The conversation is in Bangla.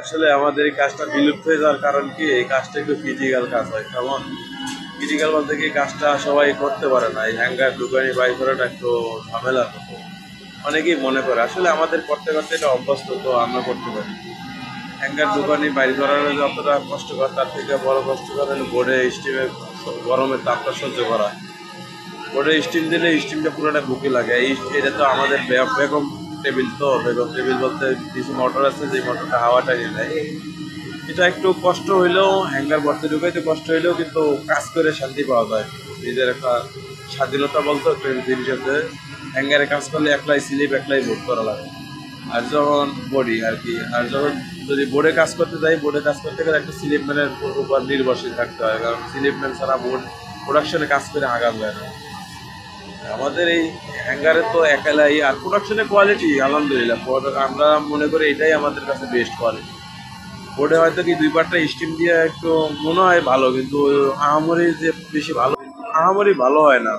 আসলে আমাদের এই কাজটা বিলুপ্ত হয়ে যাওয়ার কারণ কি, এই কাজটা একটু ক্রিটিক্যাল কাজ হয়। কেমন ক্রিটিক্যাল বলতে কি, কাজটা সবাই করতে পারে না। এই হ্যাঙ্গার দোকানি বাই করাটা একটু ঝামেলার মতো অনেকেই মনে করে। আসলে আমাদের করতে করতে এটা অভ্যস্ত, তো আমরা করতে পারি। হ্যাঙ্গার দোকানি বাইর করার যতটা কষ্টকর, তার থেকে বড় কষ্টকর হলো বোর্ডে স্টিমে গরমের তাপটা সহ্য করা। বোর্ডে স্টিম দিলে স্টিমটা পুরোটা বুকে লাগে। এটা তো আমাদের বেগম টেবিল, তো বেগম টেবিল বলতে কিছু মোটর আছে, যে মোটরটা হাওয়াটা নিয়ে নেয়। এটা একটু কষ্ট হইলেও, হ্যাঙ্গার ভর্তি ঢুকাইতে কষ্ট হইলেও কিন্তু কাজ করে শান্তি পাওয়া যায়। নিজের একটা স্বাধীনতা বলতে একটা জিনিস আছে। হ্যাঙ্গারে কাজ করলে একলাই স্লিপ একলাই বোর্ড করা লাগে। আর যখন বডি আর কি, আর যখন যদি বোর্ডে কাজ করতে যাই, বোর্ডে কাজ করতে গেলে একটা স্লিপ ম্যানের উপর নির্ভরশীল থাকতে হয়, কারণ স্লিপ ম্যান ছাড়া বোর্ড প্রোডাকশনে কাজ করে আগাম যায় না। আমাদের এই হ্যাঙ্গারে তো একালাই, আর প্রোডাকশনের কোয়ালিটি আলহামদুলিল্লাহ আমরা মনে করি এটাই আমাদের কাছে বেস্ট কোয়ালিটি। বোর্ডে হয়তো কি দুই পাটটা স্টিম দিয়ে একটু মনে হয় ভালো, কিন্তু আহামরি যে বেশি ভালো, আহামরি ভালো হয় না।